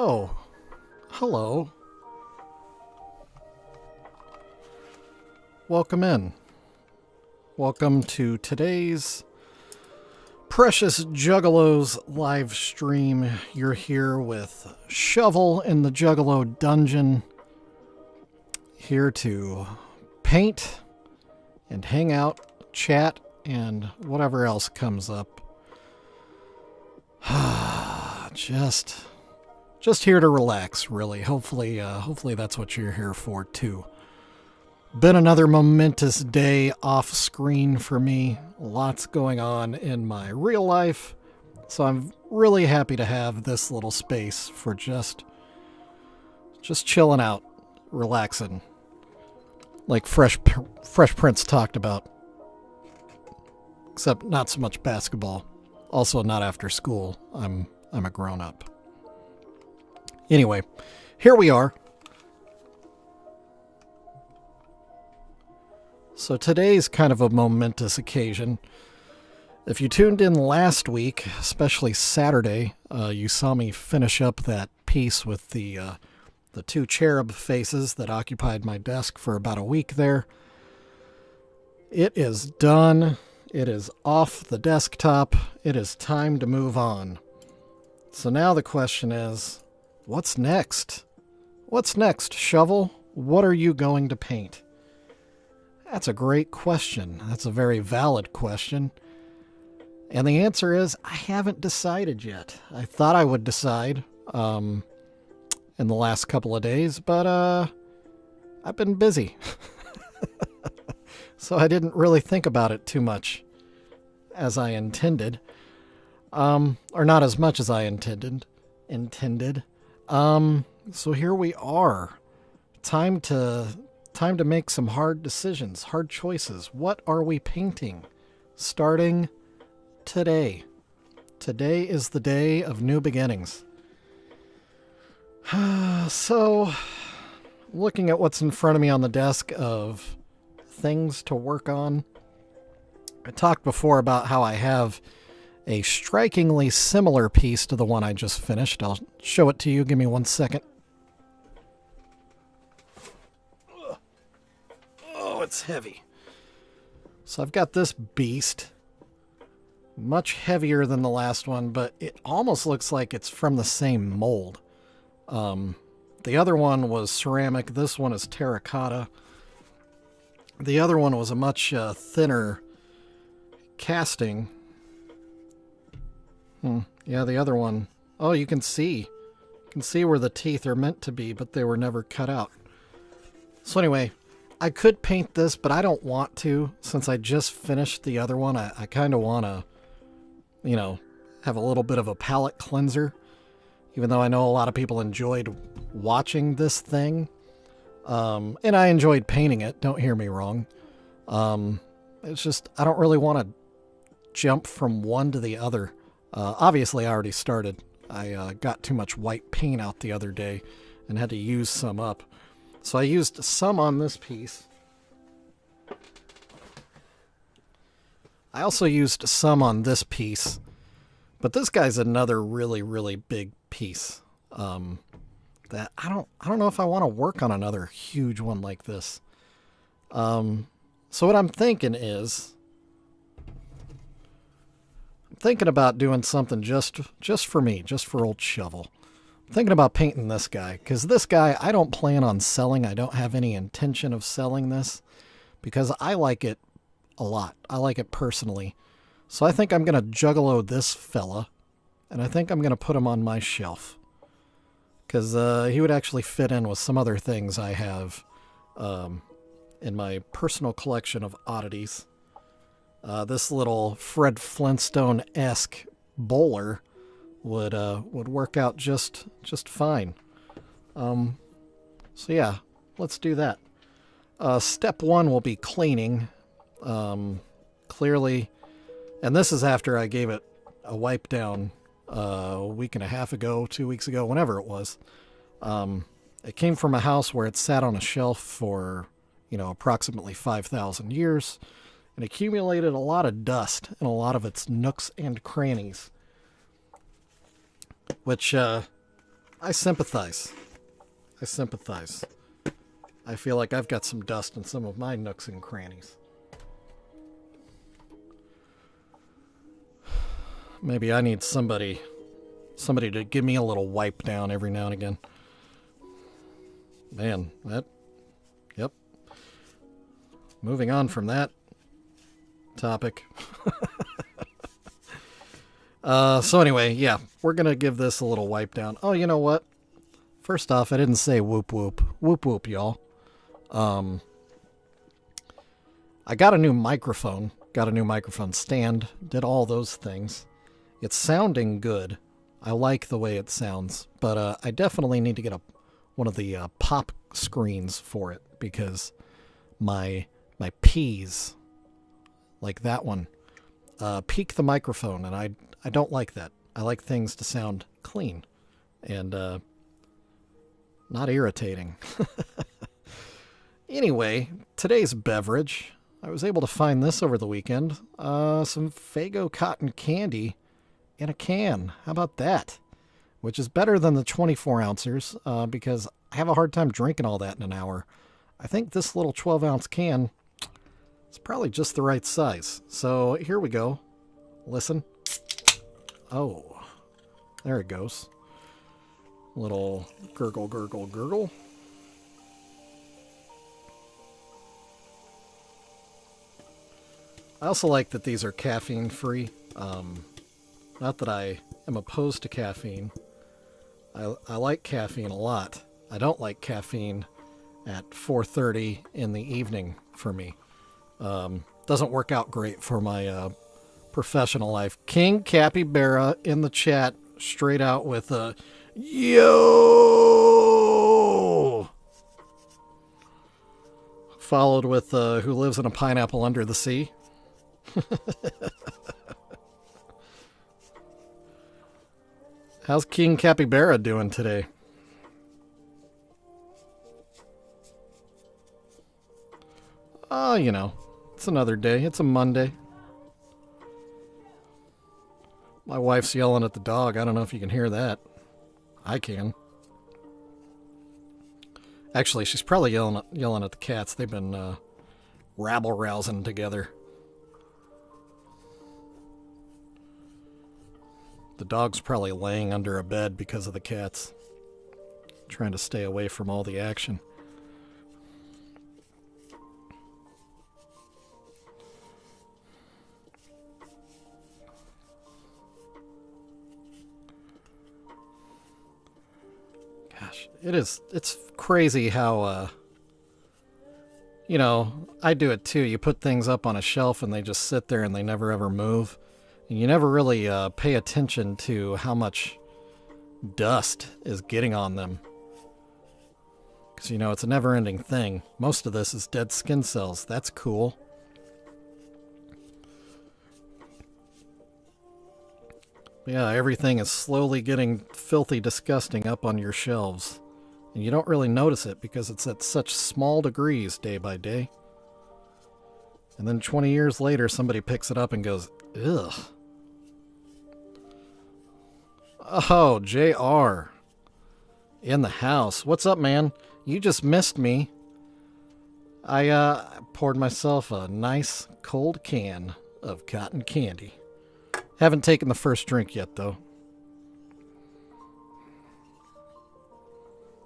Oh, hello. Welcome in. Welcome to today's Precious Juggalos live stream. You're here with Shovel in the Juggalo dungeon, here to paint and hang out, chat, and whatever else comes up. Just here to relax, really. Hopefully that's what you're here for too. Been another momentous day off screen for me. Lots going on in my real life, so I'm really happy to have this little space for just chilling out, relaxing, like Fresh Prince talked about. Except not so much basketball. Also not after school. I'm a grown up. Anyway, here we are. So today's kind of a momentous occasion. If you tuned in last week, especially Saturday, you saw me finish up that piece with the two cherub faces that occupied my desk for about a week there. It is done. It is off the desktop. It is time to move on. So now the question is, what's next? What's next, Shovel? What are you going to paint? That's a great question. That's a very valid question. And the answer is, I haven't decided yet. I thought I would decide in the last couple of days, but I've been busy. So I didn't really think about it too much as I intended. Or not as much as I intended. So here we are. Time to make some hard decisions, hard choices. What are we painting? Starting today. Today is the day of new beginnings. So, looking at what's in front of me on the desk of things to work on. I talked before about how I have a strikingly similar piece to the one I just finished. I'll show it to you. Give me 1 second. Oh, it's heavy. So I've got this beast. Much heavier than the last one, but it almost looks like it's from the same mold. The other one was ceramic. This one is terracotta. The other one was a much thinner casting. Yeah, the other one. Oh, you can see. You can see where the teeth are meant to be, but they were never cut out. So anyway, I could paint this, but I don't want to. Since I just finished the other one, I kind of want to, have a little bit of a palette cleanser. Even though I know a lot of people enjoyed watching this thing. And I enjoyed painting it, don't hear me wrong. It's just, I don't really want to jump from one to the other. Obviously, I already started. I got too much white paint out the other day and had to use some up. So I used some on this piece. I also used some on this piece. But this guy's another really, really big piece. That I don't know if I want to work on another huge one like this. So what I'm thinking is, I'm thinking about doing something just for me, just for old Shovel. I'm thinking about painting this guy, because this guy I don't plan on selling. I don't have any intention of selling this, because I like it a lot. I like it personally. So I think I'm going to juggalo this fella, and I think I'm going to put him on my shelf. Because he would actually fit in with some other things I have in my personal collection of oddities. This little Fred Flintstone-esque bowler would work out just fine. So yeah, let's do that. Step one will be cleaning. Clearly, and this is after I gave it a wipe down a week and a half ago, 2 weeks ago, whenever it was. It came from a house where it sat on a shelf for, approximately 5,000 years and accumulated a lot of dust in a lot of its nooks and crannies. Which, I sympathize. I sympathize. I feel like I've got some dust in some of my nooks and crannies. Maybe I need somebody to give me a little wipe down every now and again. Man, yep. Moving on from that topic. So anyway, yeah, we're going to give this a little wipe down. Oh, you know what? First off, I didn't say whoop whoop. Whoop whoop, y'all. I got a new microphone stand, did all those things. It's sounding good. I like the way it sounds, but I definitely need to get one of the pop screens for it because my P's, like that one, peak the microphone, and I don't like that. I like things to sound clean and not irritating. Anyway, today's beverage, I was able to find this over the weekend. Some Faygo cotton candy in a can. How about that? Which is better than the 24 ounces because I have a hard time drinking all that in an hour. I think this little 12-ounce can is probably just the right size. So here we go. Listen. Oh, there it goes. Little gurgle, gurgle, gurgle. I also like that these are caffeine free. Not that I am opposed to caffeine. I like caffeine a lot. I don't like caffeine at 4:30 in the evening for me. Doesn't work out great for my professional life. King Capybara in the chat, straight out with a yo, followed with who lives in a pineapple under the sea. How's King Capybara doing today? Oh, you know, it's another day. It's a Monday. My wife's yelling at the dog. I don't know if you can hear that. I can. Actually, she's probably yelling at the cats. They've been rabble-rousing together. The dog's probably laying under a bed because of the cats. Trying to stay away from all the action. Gosh, it's crazy how, you know, I do it too. You put things up on a shelf and they just sit there and they never ever move. You never really pay attention to how much dust is getting on them. Because, you know, it's a never-ending thing. Most of this is dead skin cells. That's cool. Yeah, everything is slowly getting filthy disgusting up on your shelves. And you don't really notice it because it's at such small degrees day by day. And then 20 years later, somebody picks it up and goes, ugh. Oh, JR. In the house. What's up, man? You just missed me. I poured myself a nice cold can of cotton candy. Haven't taken the first drink yet, though.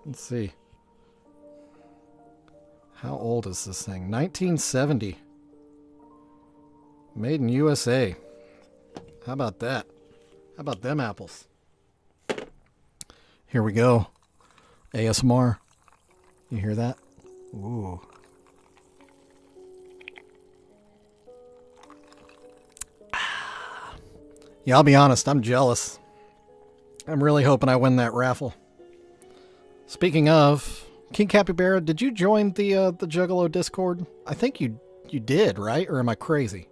Let's see. How old is this thing? 1970. Made in USA. How about that? How about them apples? Here we go. ASMR. You hear that? Ooh. Yeah, I'll be honest, I'm jealous. I'm really hoping I win that raffle. Speaking of, King Capybara, did you join the Juggalo Discord? I think you did, right? Or am I crazy?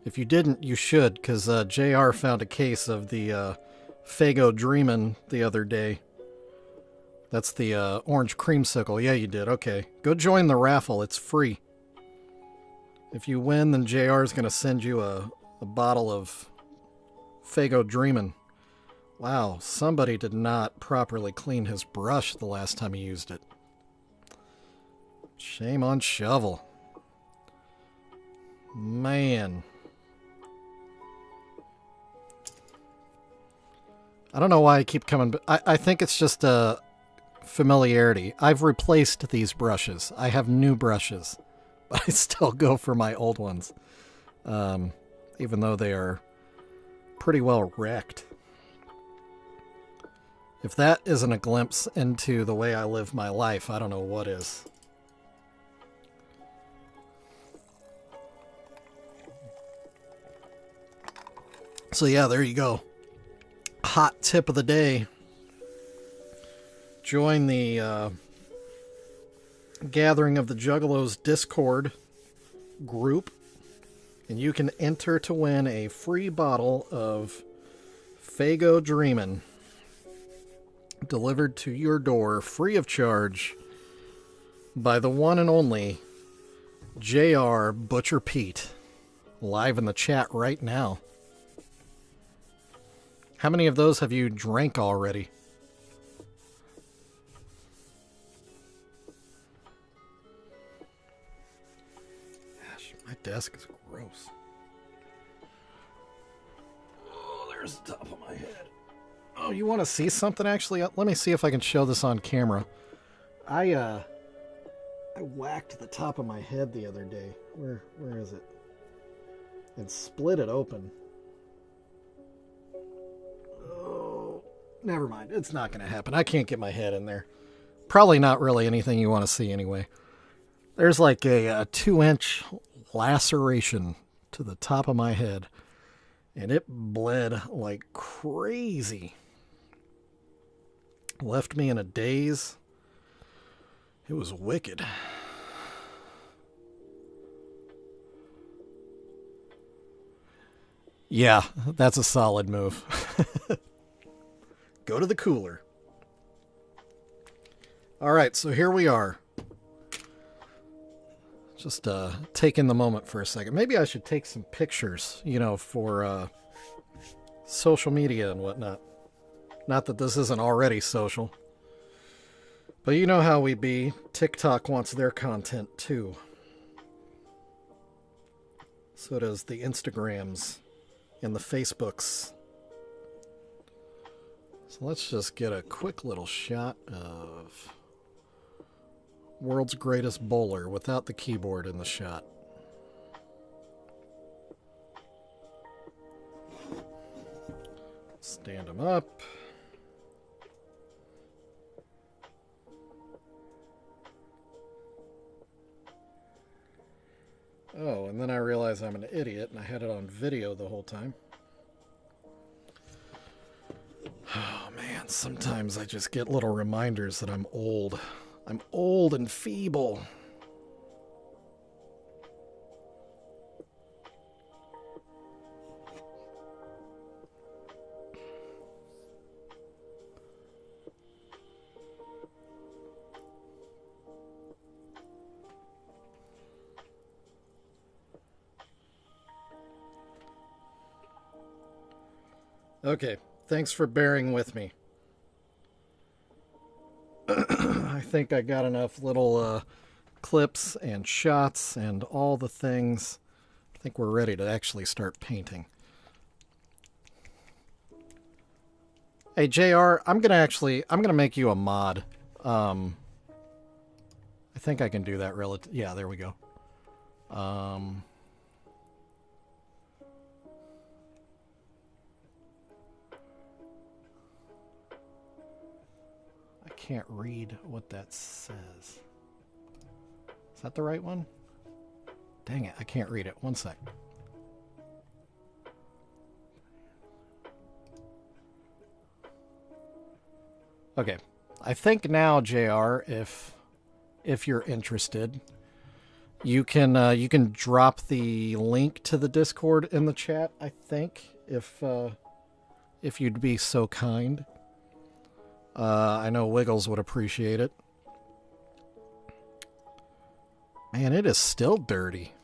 If you didn't, you should, because JR found a case of the Faygo Dreamin' the other day. That's the orange creamsicle. Yeah, you did. Okay. Go join the raffle. It's free. If you win, then JR is going to send you a bottle of Fago Dreamin'. Wow, somebody did not properly clean his brush the last time he used it. Shame on Shovel. Man. I don't know why I keep coming, but I think it's just a familiarity. I've replaced these brushes. I have new brushes, but I still go for my old ones, even though they are pretty well wrecked. If that isn't a glimpse into the way I live my life, I don't know what is. So yeah, there you go. Hot tip of the day. Join the Gathering of the Juggalos Discord group, and you can enter to win a free bottle of Fago Dreamin', delivered to your door free of charge by the one and only JR Butcher Pete, live in the chat right now. How many of those have you drank already? Gosh, my desk is gross. Oh, there's the top of my head. Oh, you want to see something actually? Let me see if I can show this on camera. I whacked the top of my head the other day. Where is it? And split it open. Oh, never mind. It's not going to happen. I can't get my head in there. Probably not really anything you want to see anyway. There's like a 2-inch laceration to the top of my head, and it bled like crazy. Left me in a daze. It was wicked. Yeah, that's a solid move. Go to the cooler. All right, so here we are. Just taking the moment for a second. Maybe I should take some pictures, for social media and whatnot. Not that this isn't already social. But you know how we be. TikTok wants their content too. So does the Instagrams and the Facebooks. So let's just get a quick little shot of world's greatest bowler without the keyboard in the shot. Stand him up. Oh, and then I realized I'm an idiot and I had it on video the whole time. Oh man, sometimes I just get little reminders that I'm old. I'm old and feeble. Okay, thanks for bearing with me. I think I got enough little clips and shots and all the things. I think we're ready to actually start painting. Hey JR, I'm gonna make you a mod. I think I can do that yeah, there we go. Can't read what that says. Is that the right one? Dang it, I can't read it. One sec. Okay. I think now, JR, if you're interested, you can drop the link to the Discord in the chat, I think, if you'd be so kind. I know Wiggles would appreciate it. Man, it is still dirty.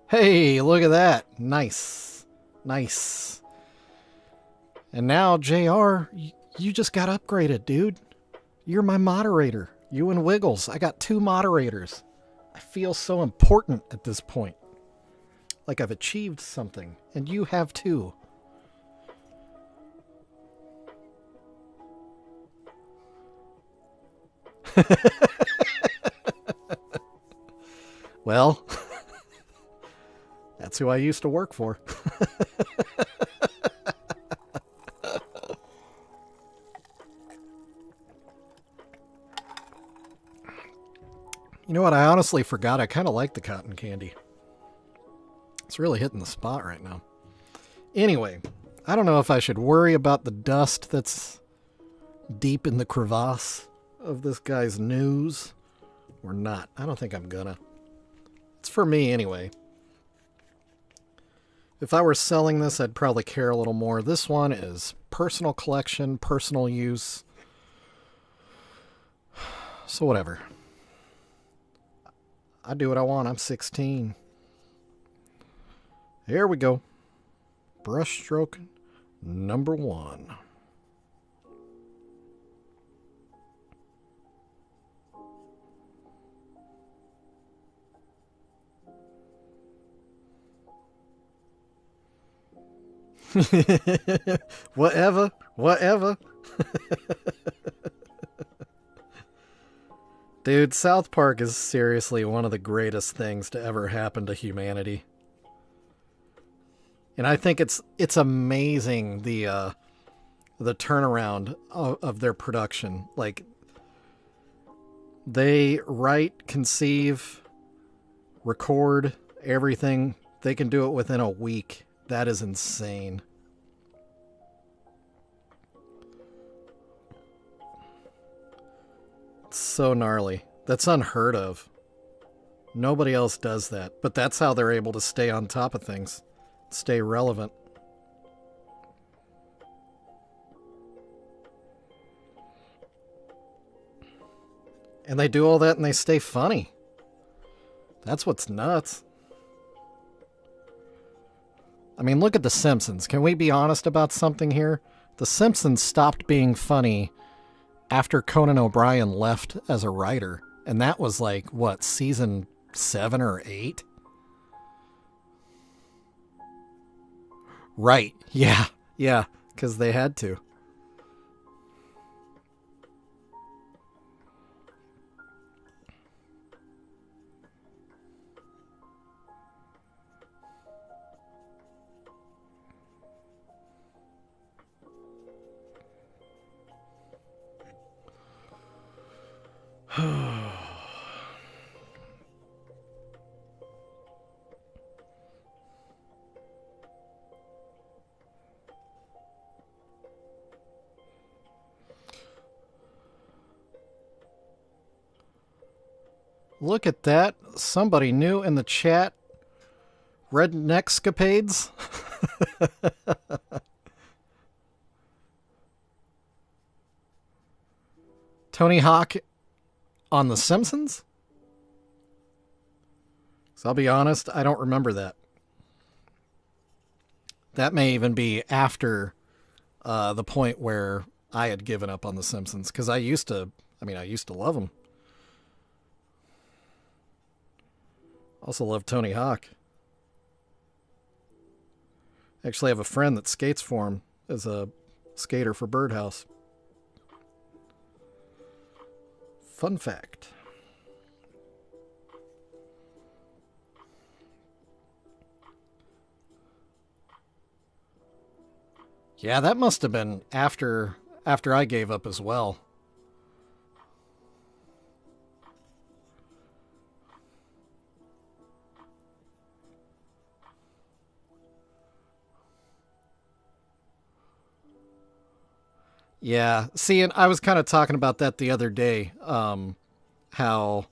Hey, look at that. Nice. Nice. And now, JR, you just got upgraded, dude. You're my moderator. You and Wiggles. I got 2 moderators. I feel so important at this point. Like I've achieved something. And you have too. Well, that's who I used to work for. You know what? I honestly forgot. I kind of like the cotton candy. It's really hitting the spot right now. Anyway, I don't know if I should worry about the dust that's deep in the crevasse of this guy's nose or not. I don't think I'm gonna. It's for me anyway. If I were selling this, I'd probably care a little more. This one is personal collection, personal use. So whatever. I do what I want. I'm 16. Here we go. Brush stroke number 1. Whatever. Dude, South Park is seriously one of the greatest things to ever happen to humanity. And I think it's amazing the turnaround of their production. Like, they write, conceive, record everything. They can do it within a week. That is insane. It's so gnarly. That's unheard of. Nobody else does that. But that's how they're able to stay on top of things. Stay relevant. And they do all that and they stay funny. That's what's nuts. I mean, look at The Simpsons. Can we be honest about something here? The Simpsons stopped being funny after Conan O'Brien left as a writer. And that was like, what, season 7 or 8? Right. Yeah. Yeah. Because they had to. Look at that. Somebody new in the chat. Redneckscapades. Tony Hawk on The Simpsons? So I'll be honest, I don't remember that. That may even be after the point where I had given up on The Simpsons. Because I used to love them. Also love Tony Hawk. Actually have a friend that skates for him as a skater for Birdhouse. Fun fact. Yeah, that must have been after I gave up as well. Yeah, see, and I was kind of talking about that the other day, how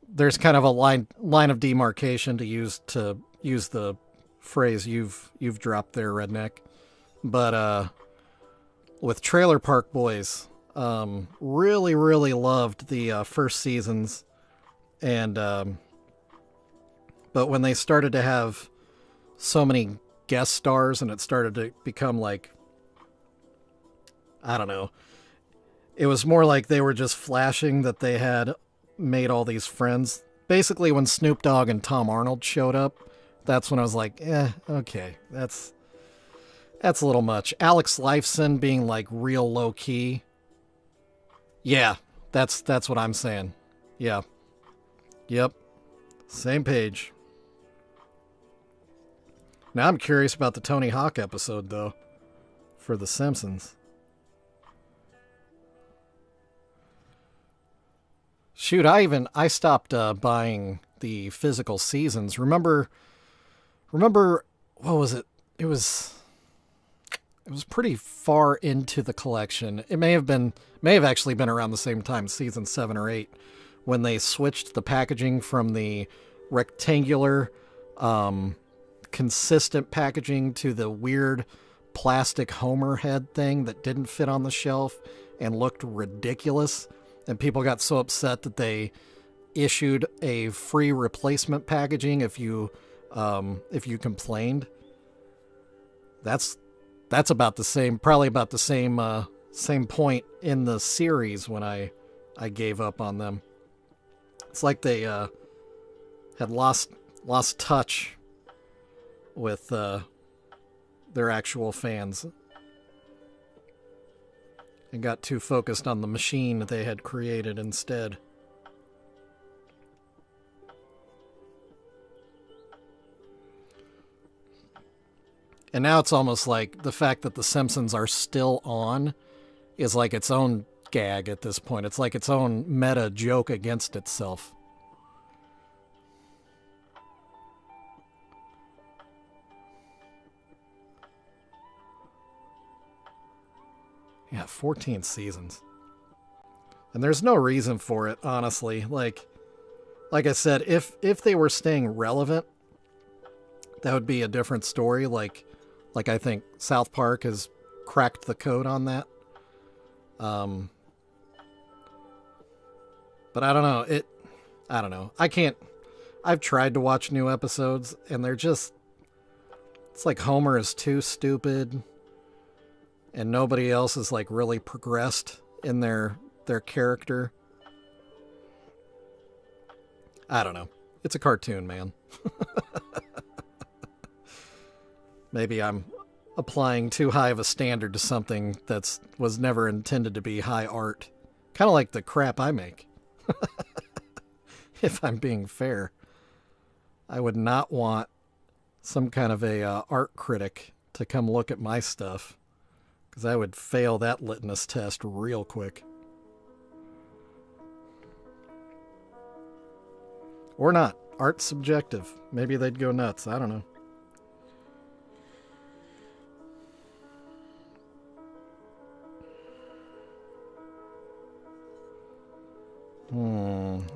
there's kind of a line of demarcation to use the phrase you've dropped there, redneck. But with Trailer Park Boys, really loved the first seasons, and But when they started to have so many guest stars and it started to become like, I don't know, it was more like they were just flashing that they had made all these friends. Basically, when Snoop Dogg and Tom Arnold showed up, that's when I was like, okay, that's a little much. Alex Lifeson being like real low key. Yeah, that's what I'm saying. Yeah. Yep. Same page. Now I'm curious about the Tony Hawk episode though, for The Simpsons. Shoot, I stopped buying the physical seasons. Remember, what was it? It was pretty far into the collection. It may have actually been around the same time, season 7 or 8, when they switched the packaging from the rectangular, consistent packaging to the weird plastic Homer head thing that didn't fit on the shelf and looked ridiculous. And people got so upset that they issued a free replacement packaging if you complained. That's about the same, probably about the same point in the series when I gave up on them. It's like they had lost touch with their actual fans and got too focused on the machine that they had created instead. And now it's almost like the fact that The Simpsons are still on is like its own gag at this point. It's like its own meta joke against itself. Yeah, 14 seasons. And there's no reason for it, honestly. Like I said, if they were staying relevant, that would be a different story. Like I think South Park has cracked the code on that. But I don't know. I don't know. I've tried to watch new episodes and they're just, it's like Homer is too stupid and nobody else is like really progressed in their character. I don't know. It's a cartoon, man. Maybe I'm applying too high of a standard to something that was never intended to be high art. Kind of like the crap I make. If I'm being fair. I would not want some kind of a art critic to come look at my stuff, because I would fail that litmus test real quick. Or not. Art's subjective. Maybe they'd go nuts. I don't know.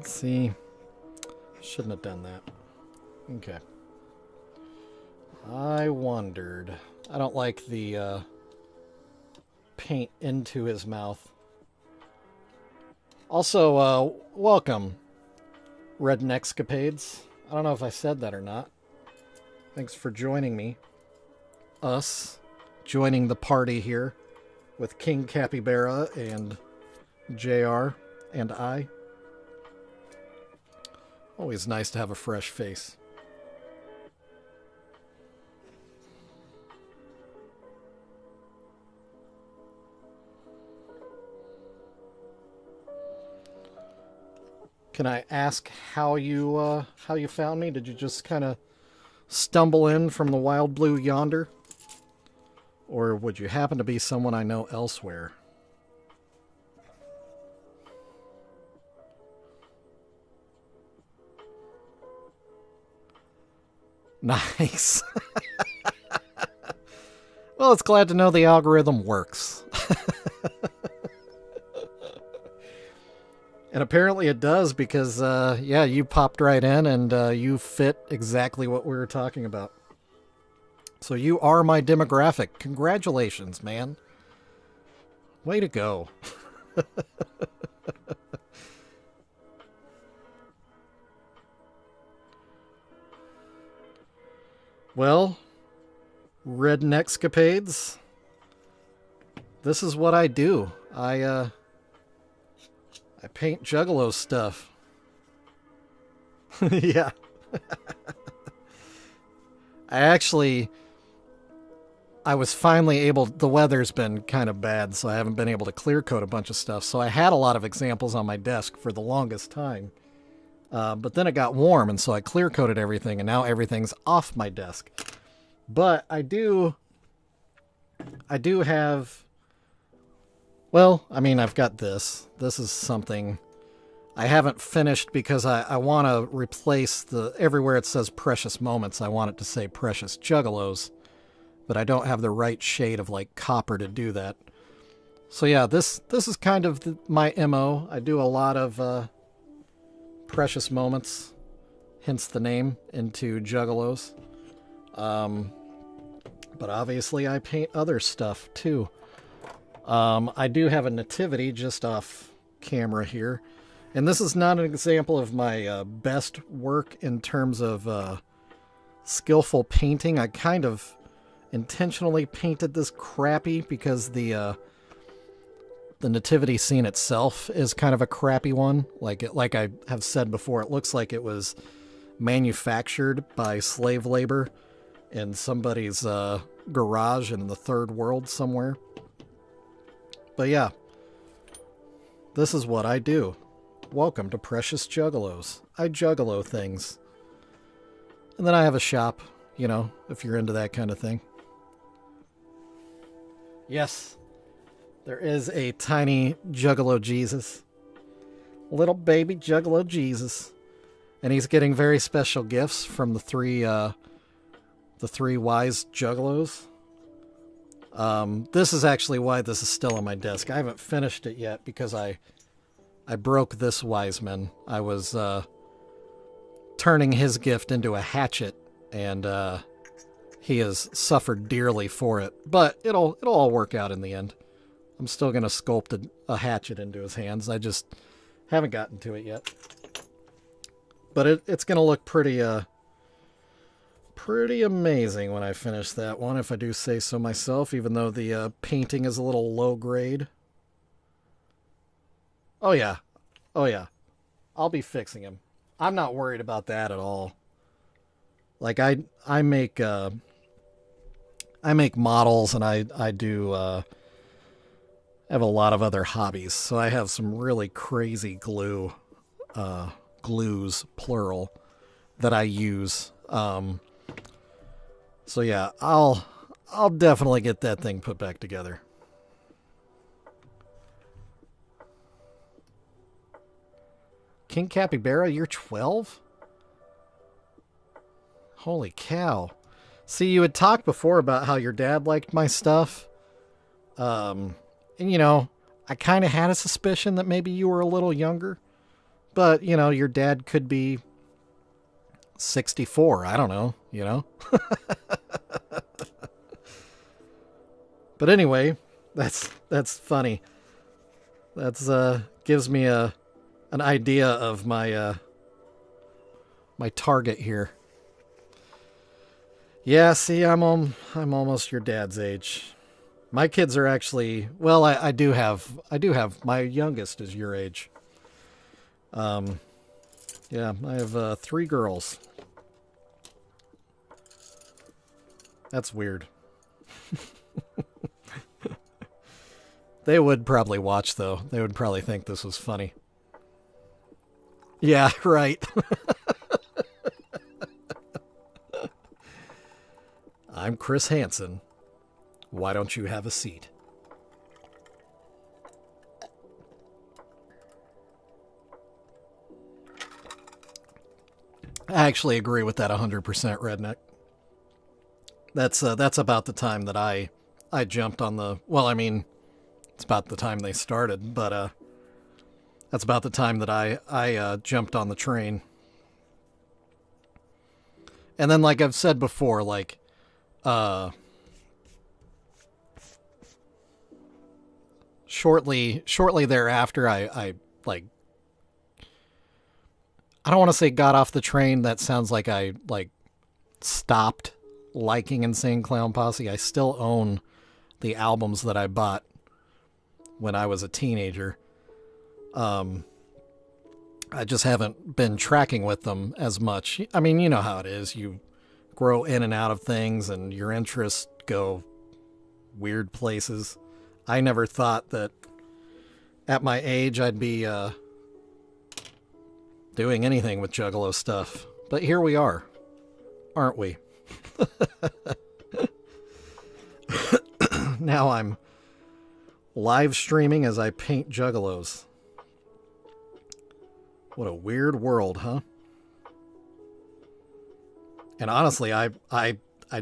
See, shouldn't have done that. Okay. I wondered. I don't like the paint into his mouth. Also, welcome, Rednexcapades. I don't know if I said that or not. Thanks for joining me. Us joining the party here with King Capybara and JR and I. Always nice to have a fresh face. Can I ask how you found me? Did you just kind of stumble in from the wild blue yonder? Or would you happen to be someone I know elsewhere? Nice. Well, it's glad to know the algorithm works. And apparently it does because, yeah, you popped right in and you fit exactly what we were talking about. So you are my demographic. Congratulations, man. Way to go. Well, rednexcapades. This is what I do. I paint Juggalo stuff. Yeah. I was finally able, the weather's been kind of bad, so I haven't been able to clear coat a bunch of stuff. So I had a lot of examples on my desk for the longest time. But then it got warm, and so I clear coated everything, and now everything's off my desk. But I do have, well, I mean, I've got this. This is something I haven't finished because I want to replace everywhere it says Precious Moments, I want it to say Precious Juggalos. But I don't have the right shade of like copper to do that. So yeah, this is kind of my MO. I do a lot of Precious Moments, hence the name, into Juggalos. But obviously I paint other stuff too. I do have a nativity just off camera here. And this is not an example of my best work in terms of skillful painting. I kind of intentionally painted this crappy because the nativity scene itself is kind of a crappy one. Like I have said before, it looks like it was manufactured by slave labor in somebody's garage in the third world somewhere. But yeah, this is what I do. Welcome to Precious Juggalos. I juggalo things. And then I have a shop, you know, if you're into that kind of thing. Yes, there is a tiny Juggalo Jesus. Little baby Juggalo Jesus. And he's getting very special gifts from the three wise Juggalos. This is actually why this is still on my desk. I haven't finished it yet because I broke this wise man. I was turning his gift into a hatchet, and he has suffered dearly for it. But it'll all work out in the end. I'm still going to sculpt a hatchet into his hands. I just haven't gotten to it yet. But it's going to look pretty amazing when I finish that one, if I do say so myself, even though the painting is a little low grade. Oh yeah. I'll be fixing him. I'm not worried about that at all. Like I make models, and I do have a lot of other hobbies. So I have some really crazy glues, plural, that I use. So yeah, I'll definitely get that thing put back together. King Capybara, you're 12? Holy cow. See, you had talked before about how your dad liked my stuff. And you know, I kind of had a suspicion that maybe you were a little younger. But, you know, your dad could be 64. I don't know, you know? But anyway, that's funny. That's gives me an idea of my my target here. Yeah, see, I'm almost your dad's age. My kids are actually, well, I do have my youngest is your age. Yeah, I have 3 girls. That's weird. They would probably watch, though. They would probably think this was funny. Yeah, right. I'm Chris Hansen. Why don't you have a seat? I actually agree with that 100%, Redneck. That's about the time that I jumped on the, well, I mean, it's about the time they started, but that's about the time that I jumped on the train. And then, like I've said before, like shortly thereafter, I don't want to say got off the train. That sounds like I stopped liking Insane Clown Posse. I still own the albums that I bought when I was a teenager. I just haven't been tracking with them as much. I mean, you know how it is. You grow in and out of things and your interests go weird places. I never thought that at my age I'd be doing anything with Juggalo stuff. But here we are, aren't we? Now I'm live streaming as I paint Juggalos. What a weird world, huh? And honestly, I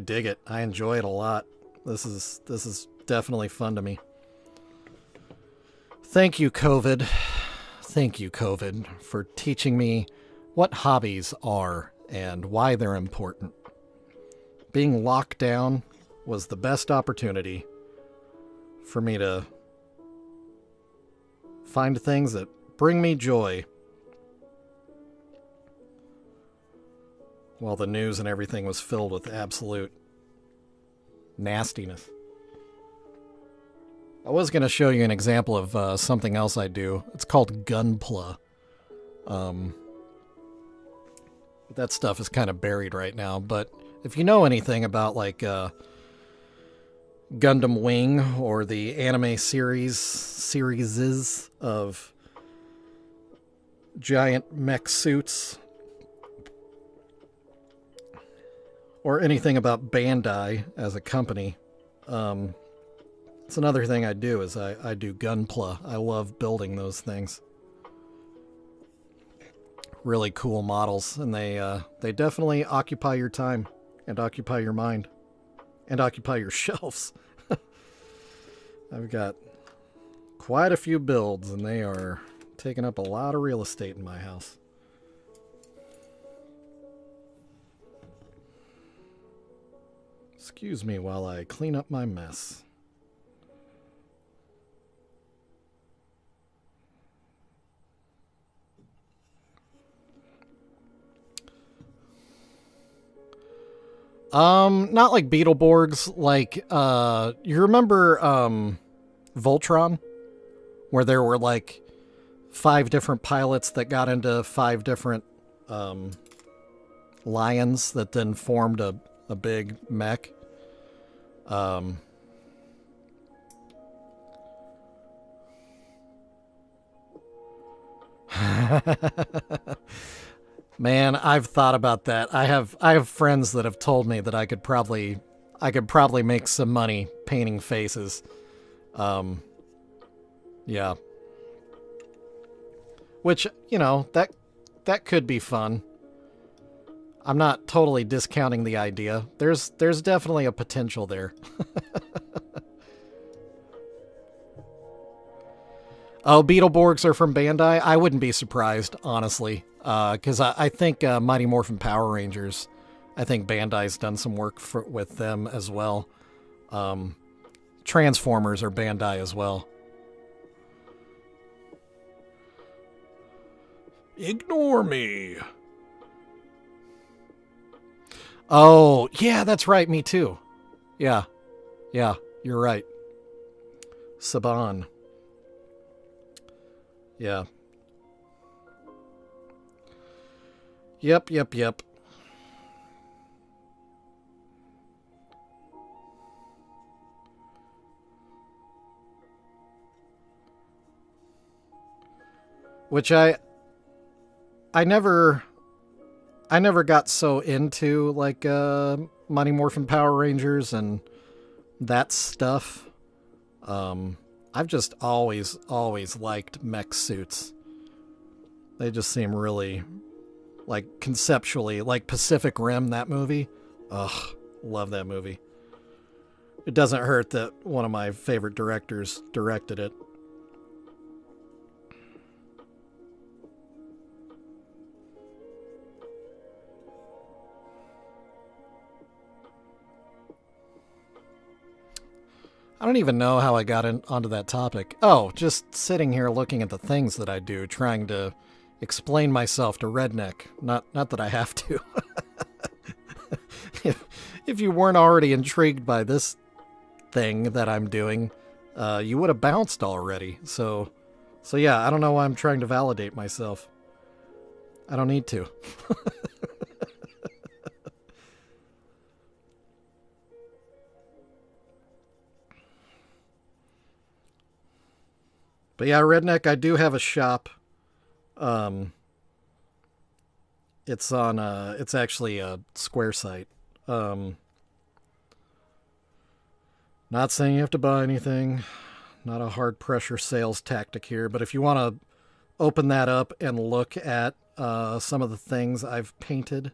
dig it. I enjoy it a lot. This is definitely fun to me. Thank you, COVID. Thank you, COVID, for teaching me what hobbies are and why they're important. Being locked down was the best opportunity for me to find things that bring me joy. While the news and everything was filled with absolute nastiness. I was going to show you an example of something else I do. It's called Gunpla. That stuff is kind of buried right now, but if you know anything about like Gundam Wing or the anime series of giant mech suits, or anything about Bandai as a company, it's another thing I do is I do Gunpla. I love building those things. Really cool models, and they definitely occupy your time and occupy your mind and occupy your shelves. I've got quite a few builds, and they are taking up a lot of real estate in my house. Excuse me while I clean up my mess. Not like Beetleborgs, like, you remember, Voltron? Where there were, like, 5 different pilots that got into 5 different, lions that then formed a big mech. Man, I've thought about that. I have friends that have told me that I could probably make some money painting faces. Yeah. Which, you know, that could be fun. I'm not totally discounting the idea. There's definitely a potential there. Oh, Beetleborgs are from Bandai? I wouldn't be surprised, honestly. Because I think Mighty Morphin Power Rangers, I think Bandai's done some work with them as well. Transformers are Bandai as well. Ignore me. Oh, yeah, that's right. Me too. Yeah, you're right. Saban. Yeah. Yep. Which I never got so into like Mighty Morphin Power Rangers and that stuff. I've just always liked mech suits. They just seem really, like, conceptually, like Pacific Rim, that movie. Ugh, love that movie. It doesn't hurt that one of my favorite directors directed it. I don't even know how I got onto that topic. Oh, just sitting here looking at the things that I do, trying to explain myself to Redneck. Not that I have to. if you weren't already intrigued by this thing that I'm doing, you would have bounced already. So yeah, I don't know why I'm trying to validate myself. I don't need to. But yeah, Redneck, I do have a shop. It's on it's actually a Square site. Not saying you have to buy anything. Not a hard pressure sales tactic here, but if you want to open that up and look at some of the things I've painted,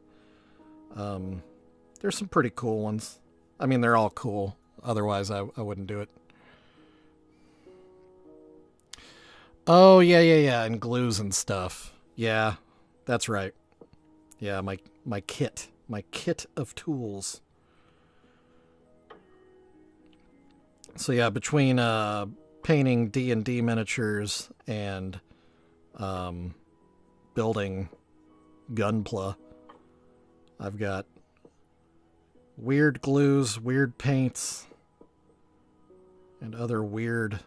there's some pretty cool ones. I mean, they're all cool. Otherwise, I wouldn't do it. Oh, yeah, and glues and stuff. Yeah, that's right. Yeah, my kit of tools. So yeah, between painting D&D miniatures and building Gunpla, I've got weird glues, weird paints, and other weird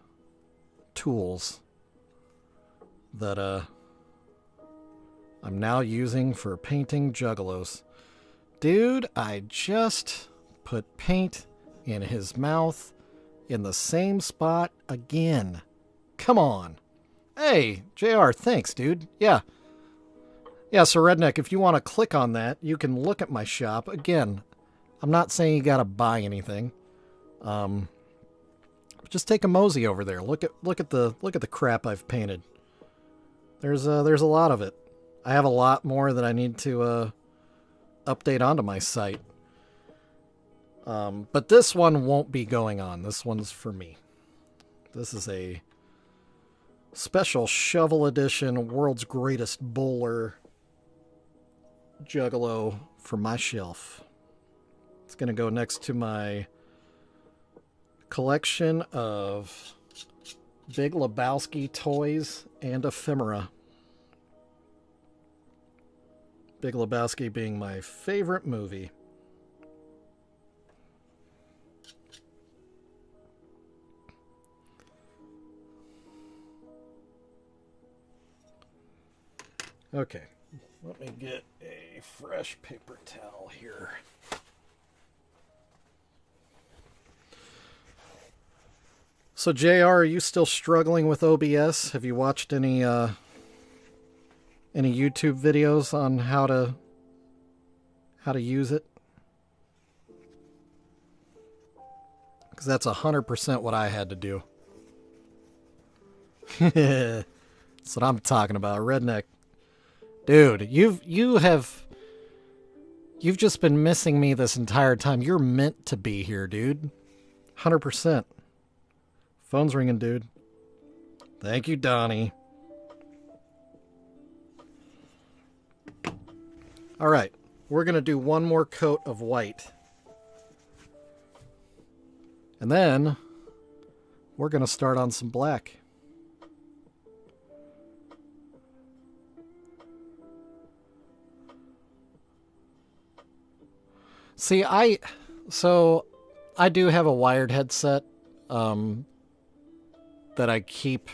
tools that I'm now using for painting Juggalos. Dude, I just put paint in his mouth in the same spot again. Come on. Hey, JR, thanks, dude. Yeah, so Redneck, if you want to click on that, you can look at my shop. Again, I'm not saying you got to buy anything. Just take a mosey over there. Look at the crap I've painted. There's a lot of it. I have a lot more that I need to update onto my site. But this one won't be going on. This one's for me. This is a special shovel edition World's Greatest Bowler Juggalo for my shelf. It's going to go next to my collection of Big Lebowski toys and ephemera. Big Lebowski being my favorite movie. Okay, let me get a fresh paper towel here. So JR, are you still struggling with OBS? Have you watched any YouTube videos on how to use it? Because that's 100% what I had to do. That's what I'm talking about, Redneck. Dude, you've just been missing me this entire time. You're meant to be here, dude. 100%. Phone's ringing, dude. Thank you, Donnie. All right, we're going to do one more coat of white. And then we're going to start on some black. See, I do have a wired headset that I keep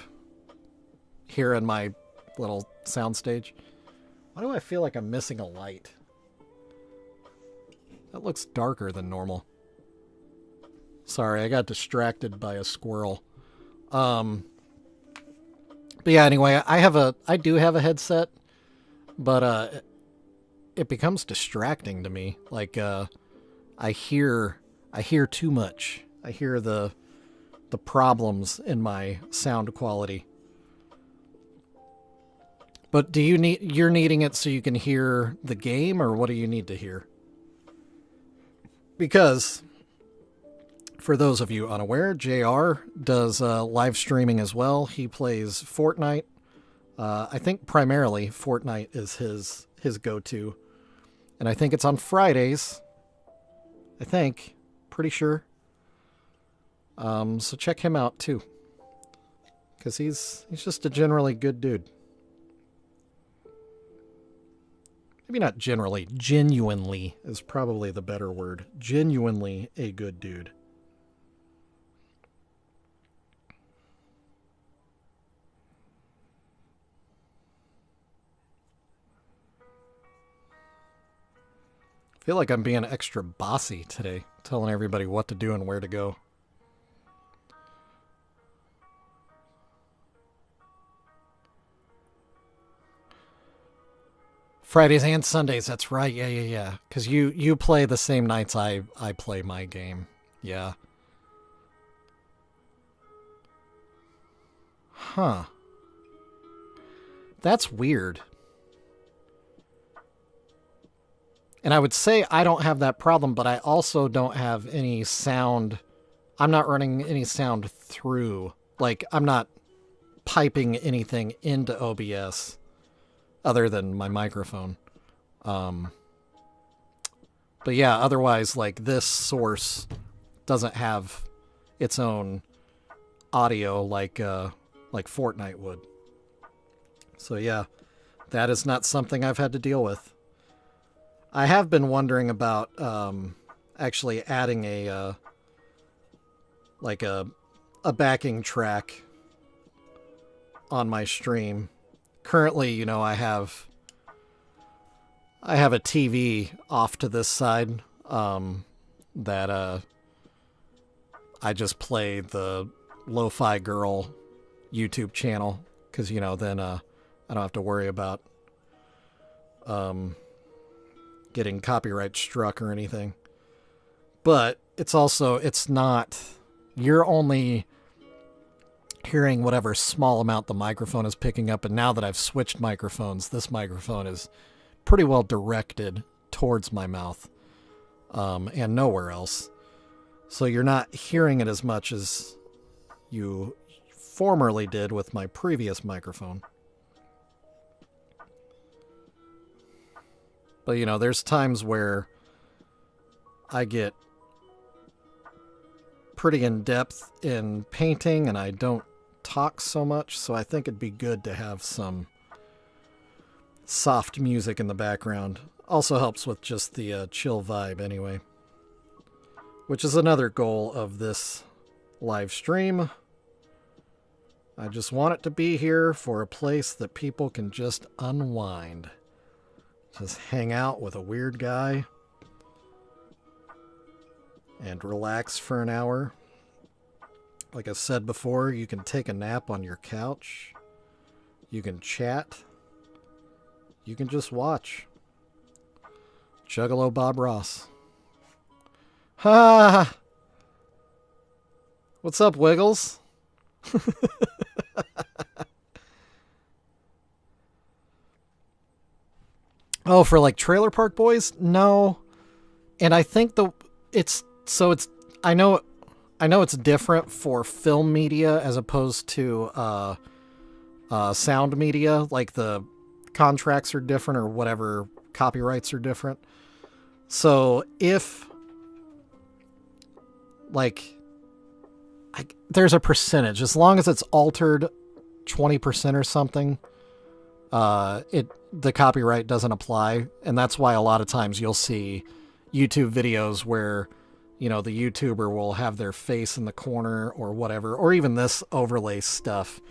here in my little soundstage. Why do I feel like I'm missing a light? That looks darker than normal. Sorry, I got distracted by a squirrel. But yeah, anyway, I do have a headset, but it becomes distracting to me. Like I hear too much. I hear the problems in my sound quality. But you're needing it so you can hear the game, or what do you need to hear? Because for those of you unaware, JR does live streaming as well. He plays Fortnite. I think primarily Fortnite is his go-to. And I think it's on Fridays. I think. Pretty sure. So check him out too. Because he's just a generally good dude. maybe not generally, genuinely is probably the better word. Genuinely a good dude. I feel like I'm being extra bossy today, telling everybody what to do and where to go. Fridays and Sundays, that's right. Yeah. Because you play the same nights I play my game. Yeah. Huh. That's weird. And I would say I don't have that problem, but I also don't have any sound. I'm not running any sound through. Like, I'm not piping anything into OBS other than my microphone. But yeah, otherwise, like, this source doesn't have its own audio like Fortnite would. So yeah, that is not something I've had to deal with. I have been wondering about actually adding a backing track on my stream. Currently, you know, I have a TV off to this side that I just play the Lo-Fi Girl YouTube channel because, you know, then I don't have to worry about getting copyright struck or anything. But it's not, you're only hearing whatever small amount the microphone is picking up. And now that I've switched microphones, this microphone is pretty well directed towards my mouth and nowhere else. So you're not hearing it as much as you formerly did with my previous microphone. But, you know, there's times where I get pretty in-depth in painting and I don't talk so much, so I think it'd be good to have some soft music in the background. Also helps with just the chill vibe anyway. Which is another goal of this live stream. I just want it to be here for a place that people can just unwind. Just hang out with a weird guy and relax for an hour. Like I said before, you can take a nap on your couch. You can chat. You can just watch. Juggalo Bob Ross. Ha! What's up, Wiggles? Oh, for like Trailer Park Boys? No. And I think I know it's different for film media as opposed to sound media. Like the contracts are different or whatever, copyrights are different. So if there's a percentage, as long as it's altered 20% or something, the copyright doesn't apply. And that's why a lot of times you'll see YouTube videos where, you know, the YouTuber will have their face in the corner or whatever, or even this overlay stuff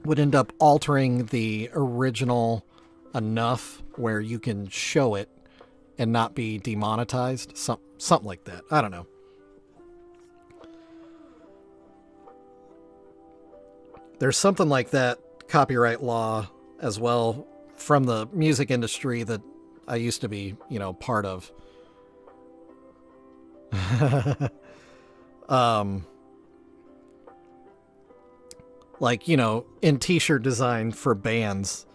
would end up altering the original enough where you can show it and not be demonetized. Something like that. I don't know. There's something like that copyright law as well from the music industry that I used to be, you know, part of. Like, you know, in t-shirt design for bands,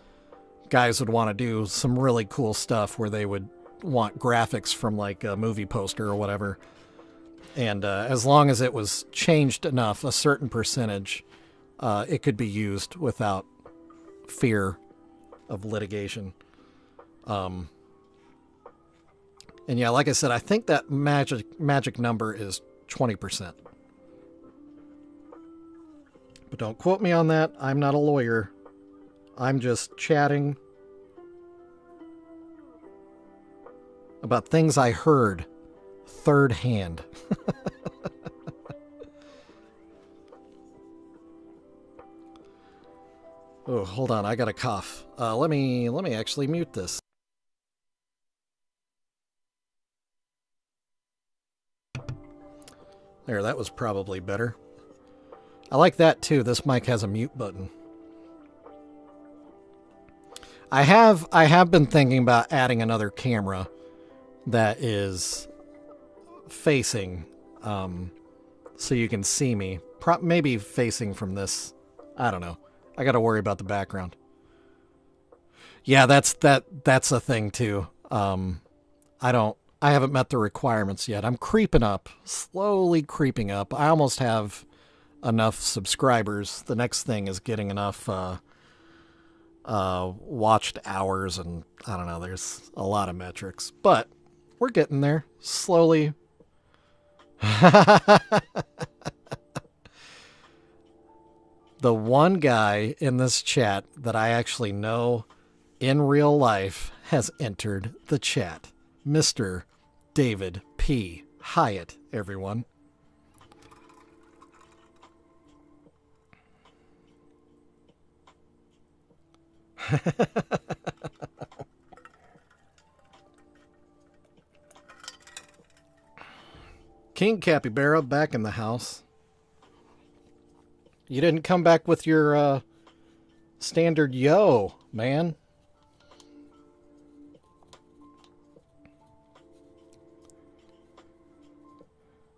guys would want to do some really cool stuff where they would want graphics from like a movie poster or whatever. And as long as it was changed enough, a certain percentage, it could be used without fear of litigation. And yeah, like I said, I think that magic number is 20%. But don't quote me on that. I'm not a lawyer. I'm just chatting about things I heard third hand. Oh, hold on, I got a cough. Let me actually mute this. There, that was probably better. I like that too. This mic has a mute button. I have been thinking about adding another camera that is facing, so you can see me. Maybe facing from this. I don't know. I got to worry about the background. Yeah, that's a thing too. I haven't met the requirements yet. I'm creeping up, slowly creeping up. I almost have enough subscribers. The next thing is getting enough watched hours, and I don't know, there's a lot of metrics, but we're getting there slowly. The one guy in this chat that I actually know in real life has entered the chat. Mr. David P. Hyatt, everyone. King Capybara back in the house. You didn't come back with your standard yo, man.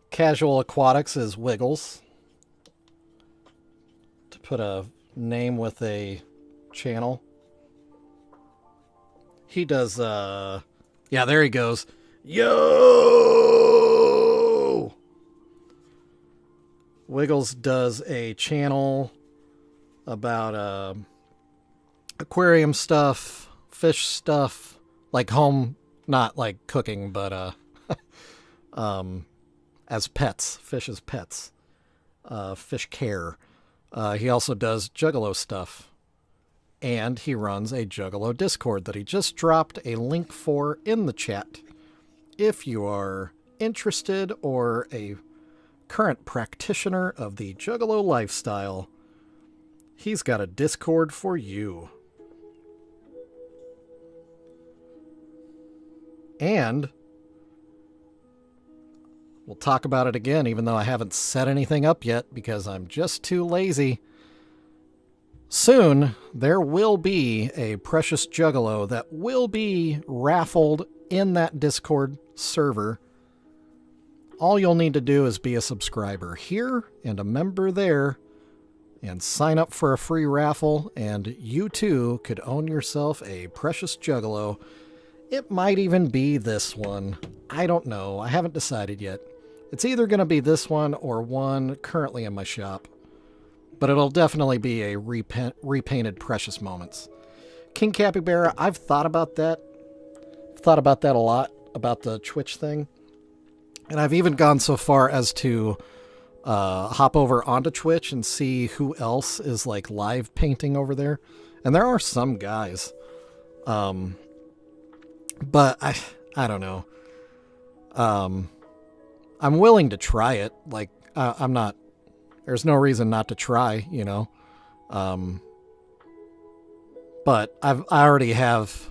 Casual Aquatics is Wiggles. To put a name with a channel. He does, yeah, there he goes. Yo! Wiggles does a channel about aquarium stuff, fish stuff, like home, not like cooking, but as pets, fish as pets, fish care. He also does Juggalo stuff. And he runs a Juggalo Discord that he just dropped a link for in the chat. If you are interested or a current practitioner of the Juggalo lifestyle, he's got a Discord for you. And we'll talk about it again, even though I haven't set anything up yet because I'm just too lazy. Soon, there will be a Precious Juggalo that will be raffled in that Discord server. All you'll need to do is be a subscriber here and a member there and sign up for a free raffle, and you too could own yourself a Precious Juggalo. It might even be this one. I don't know. I haven't decided yet. It's either going to be this one or one currently in my shop. But it'll definitely be a repainted Precious Moments. King Capybara, I've thought about that. I've thought about that a lot, about the Twitch thing. And I've even gone so far as to hop over onto Twitch and see who else is like live painting over there. And there are some guys. But I don't know. I'm willing to try it. Like, I'm not... There's no reason not to try, you know. But I already have,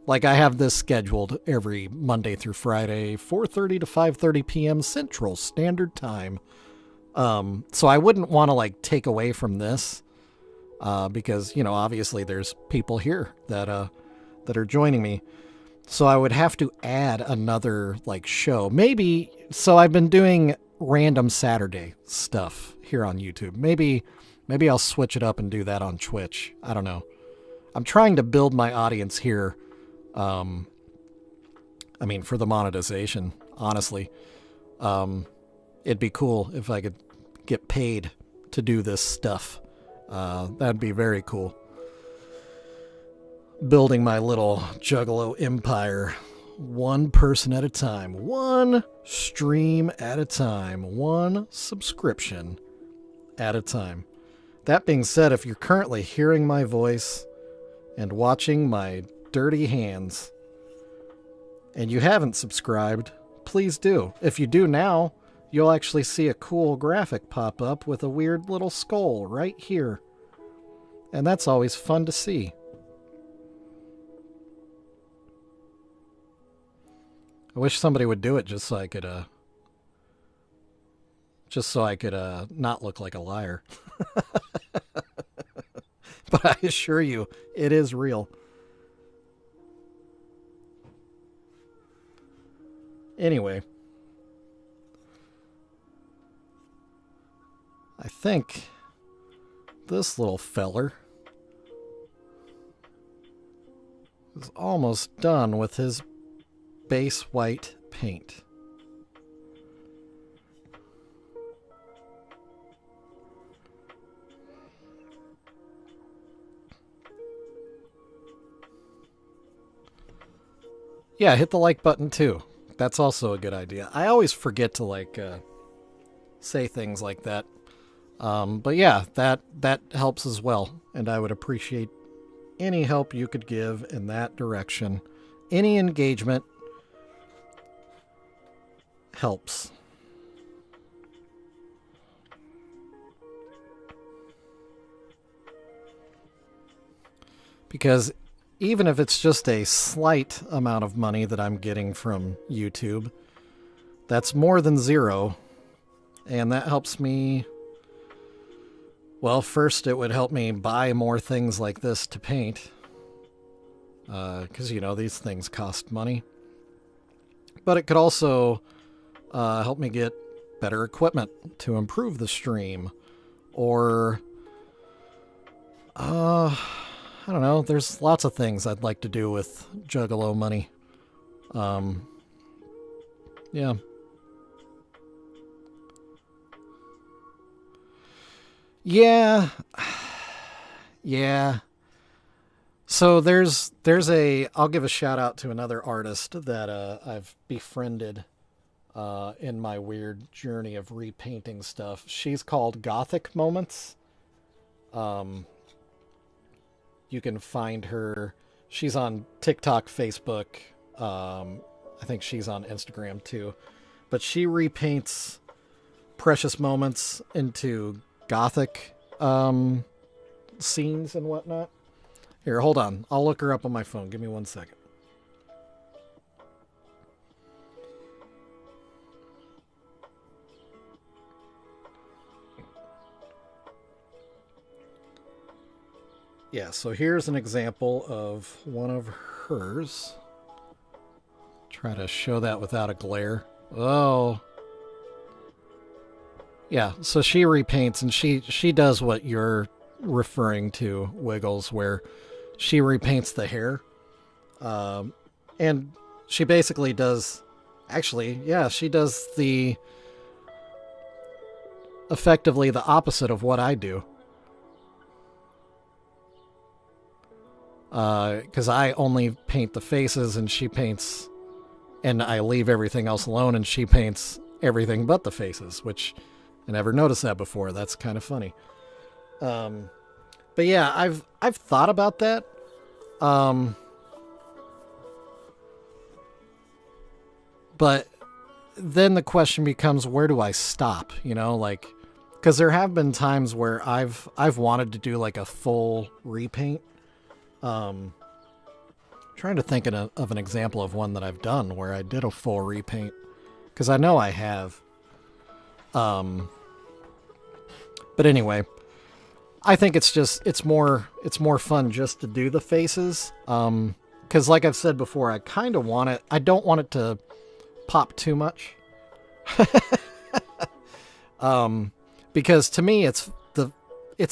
like, I have this scheduled every Monday through Friday, 4:30 to 5:30 p.m. Central Standard Time. So I wouldn't want to like take away from this, because, you know, obviously there's people here that are joining me. So I would have to add another like show. Maybe, so I've been doing random Saturday stuff here on YouTube. Maybe I'll switch it up and do that on Twitch. I don't know. I'm trying to build my audience here. I mean, for the monetization, honestly. It'd be cool if I could get paid to do this stuff. That'd be very cool. Building my little Juggalo empire, one person at a time, one stream at a time, one subscription at a time. That being said, if you're currently hearing my voice and watching my dirty hands, and you haven't subscribed, please do. If you do now, you'll actually see a cool graphic pop up with a weird little skull right here. And that's always fun to see. I wish somebody would do it just so I could not look like a liar. But I assure you, it is real. Anyway, I think this little feller is almost done with his base white paint. Yeah, hit the like button too. That's also a good idea. I always forget to say things like that. But yeah, that helps as well, and I would appreciate any help you could give in that direction. Any engagement helps. Because even if it's just a slight amount of money that I'm getting from YouTube, that's more than zero. And that helps me. Well, first it would help me buy more things like this to paint. Because, these things cost money. But it could also help me get better equipment to improve the stream. Or, I don't know. There's lots of things I'd like to do with Juggalo money. Yeah. Yeah. Yeah. So I'll give a shout out to another artist that I've befriended in my weird journey of repainting stuff. She's called Gothic Moments. You can find her. She's on TikTok, Facebook. I think she's on Instagram too. But she repaints precious moments into Gothic scenes and whatnot. Here, hold on. I'll look her up on my phone. Give me 1 second. Yeah, so here's an example of one of hers. Try to show that without a glare. Oh. Yeah, so she repaints, and she does what you're referring to, Wiggles, where she repaints the hair. And she basically does... Actually, yeah, she does effectively the opposite of what I do. Because I only paint the faces, and she paints... And I leave everything else alone, and she paints everything but the faces, which I never noticed that before. That's kind of funny. But yeah, I've thought about that. But then the question becomes, where do I stop? Because there have been times where I've wanted to do like a full repaint. Trying to think of an example of one that I've done where I did a full repaint, because I know I have. But anyway, I think it's more fun just to do the faces. Because like I've said before, I kind of want it. I don't want it to pop too much. Because to me, it's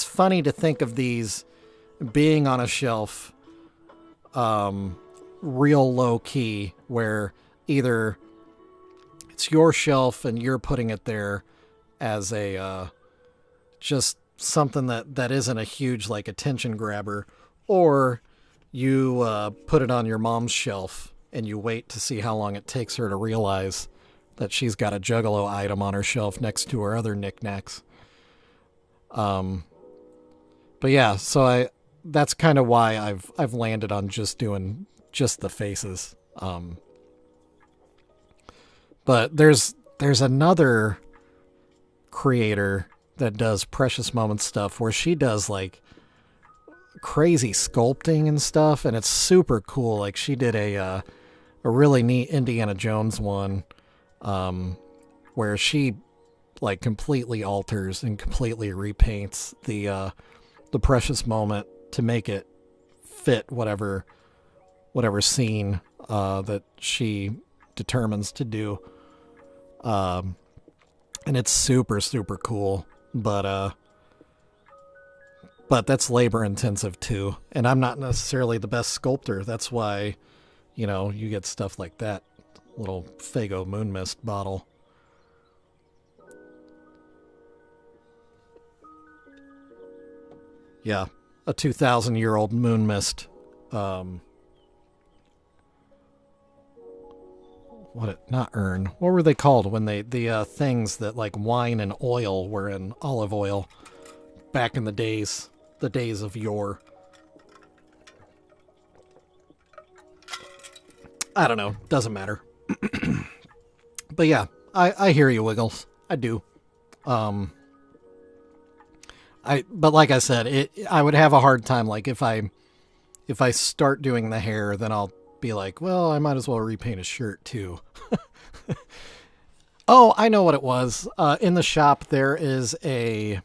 funny to think of these being on a shelf. Real low key, where either it's your shelf and you're putting it there as a just something that isn't a huge like attention grabber, or you put it on your mom's shelf and you wait to see how long it takes her to realize that she's got a Juggalo item on her shelf next to her other knickknacks. But yeah, so that's kind of why I've landed on just doing just the faces. But there's another creator that does Precious Moments stuff where she does like crazy sculpting and stuff, and it's super cool. Like she did a really neat Indiana Jones one, where she like completely alters and completely repaints the precious moment to make it fit whatever scene that she determines to do. And it's super, super cool. But that's labor intensive too. And I'm not necessarily the best sculptor. That's why, you get stuff like that. Little Faygo Moon Mist bottle. Yeah, a 2,000-year-old moon mist. Not urn. What were they called when the things that like wine and oil were in olive oil back in the days of yore? I don't know. Doesn't matter. But yeah, I hear you, Wiggles. I do. But like I said, I would have a hard time. Like if I start doing the hair, then I'll be like, well, I might as well repaint a shirt too. Oh, I know what it was. In the shop, it's a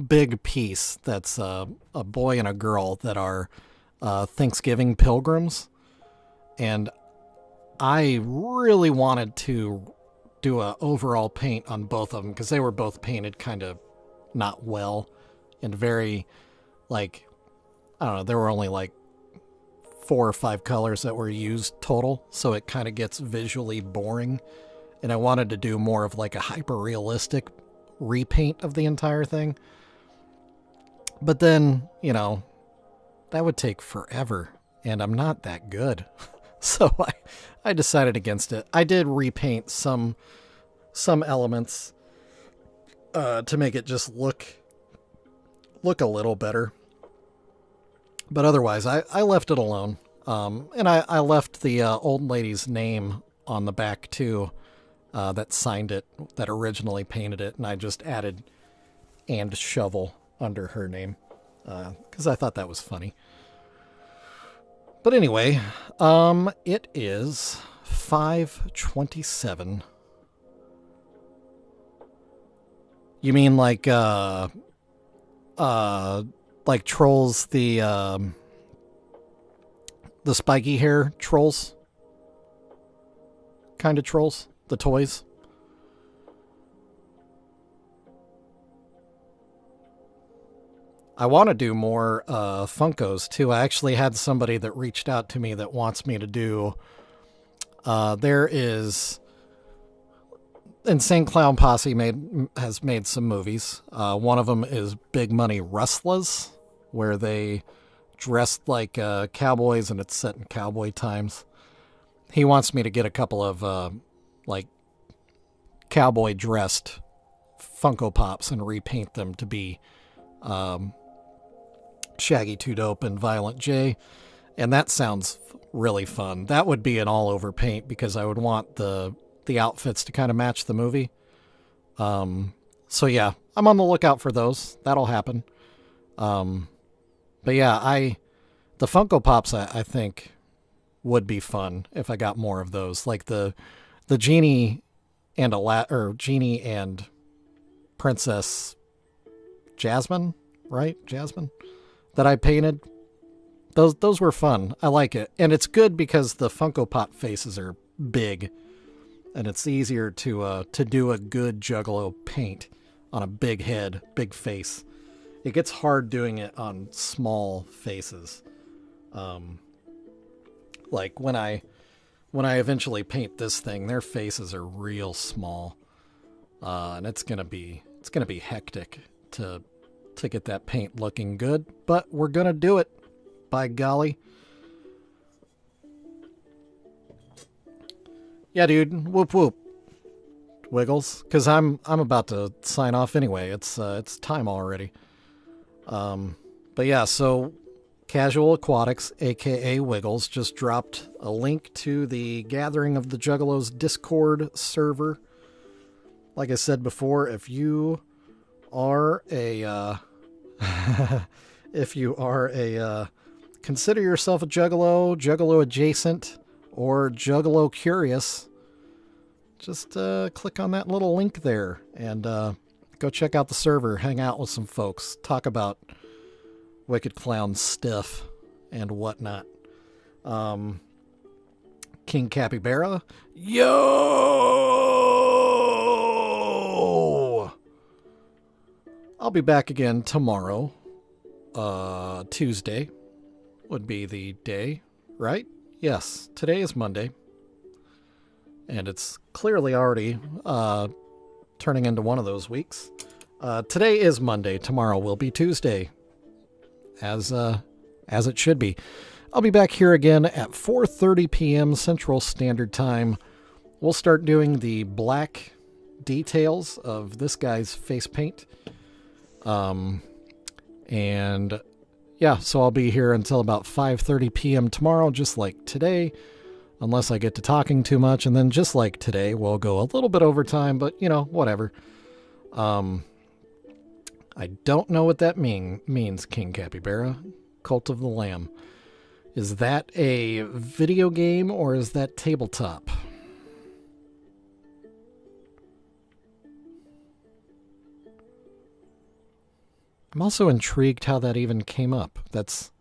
big piece that's a boy and a girl that are Thanksgiving pilgrims. And I really wanted to do a overall paint on both of them because they were both painted kind of not well and very like, I don't know, there were only like 4 or 5 colors that were used total, so it kind of gets visually boring. And I wanted to do more of like a hyper realistic repaint of the entire thing. But then, that would take forever, and I'm not that good. So I decided against it. I did repaint some elements to make it just look a little better. But otherwise, I left it alone. And I left the old lady's name on the back too, that signed it, that originally painted it, and I just added "and shovel" under her name, because I thought that was funny. But anyway, it is 5:27. You mean like trolls, the spiky hair trolls? Kind of trolls? The toys? I want to do more Funkos too. I actually had somebody that reached out to me that wants me to do. There is Insane Clown Posse has made some movies. One of them is Big Money Rustlers, where they dressed like cowboys, and it's set in cowboy times. He wants me to get a couple of like cowboy dressed Funko Pops and repaint them to be Shaggy 2 Dope and Violent J, and that sounds really fun. That would be an all over paint because I would want the outfits to kind of match the movie. So yeah, I'm on the lookout for those. That'll happen. But yeah, the Funko Pops I think would be fun if I got more of those, like the Genie and Genie and Princess Jasmine, right? Jasmine, that I painted. Those were fun. I like it, and it's good because the Funko Pop faces are big, and it's easier to do a good Juggalo paint on a big head, big face. It gets hard doing it on small faces. Like when I eventually paint this thing, their faces are real small, and it's gonna be hectic to get that paint looking good. But we're gonna do it, by golly. Yeah, dude. Whoop whoop. Wiggles, because I'm about to sign off anyway. It's time already. But yeah, so Casual Aquatics, aka Wiggles, just dropped a link to the Gathering of the Juggalos Discord server. Like I said before, if you are a consider yourself a Juggalo, Juggalo adjacent, or Juggalo curious, just click on that little link there and go check out the server, hang out with some folks, talk about Wicked Clown stuff and whatnot. King Capybara, yo! I'll be back again tomorrow. Tuesday would be the day, right? Yes, today is Monday. And it's clearly already turning into one of those weeks. Today is Monday. Tomorrow will be Tuesday. As it should be. I'll be back here again at 4:30 p.m. Central Standard Time. We'll start doing the black details of this guy's face paint. And yeah, so I'll be here until about 5:30 p.m. tomorrow, just like today, unless I get to talking too much. And then just like today, we'll go a little bit over time, but you know, whatever. I don't know what that means, King Capybara. Cult of the Lamb. Is that a video game or is that tabletop? I'm also intrigued how that even came up. That's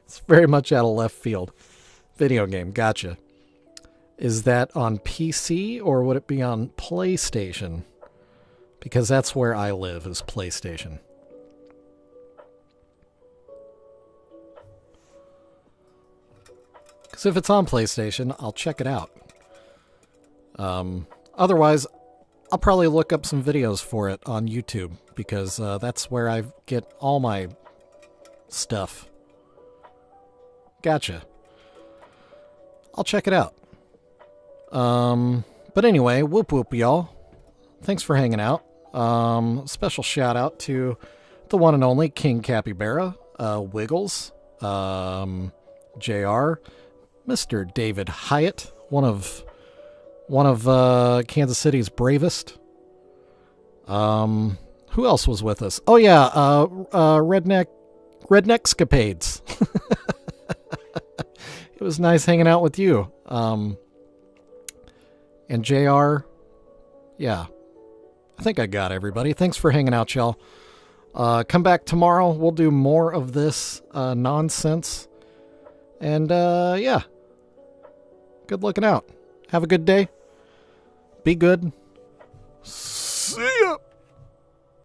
it's very much out of left field. Video game, gotcha. Is that on PC or would it be on PlayStation? Because that's where I live, is PlayStation. Because if it's on PlayStation, I'll check it out. Otherwise, I'll probably look up some videos for it on YouTube, because that's where I get all my stuff. Gotcha. I'll check it out. But anyway, whoop whoop, y'all. Thanks for hanging out. Special shout out to the one and only King Capybara, Wiggles, JR, Mr. David Hyatt, one of Kansas City's bravest. Who else was with us? Oh yeah, Redneckscapades. It was nice hanging out with you. And JR, yeah. I think I got everybody. Thanks for hanging out, y'all. Come back tomorrow. We'll do more of this nonsense. And yeah. Good looking out. Have a good day. Be good. See ya.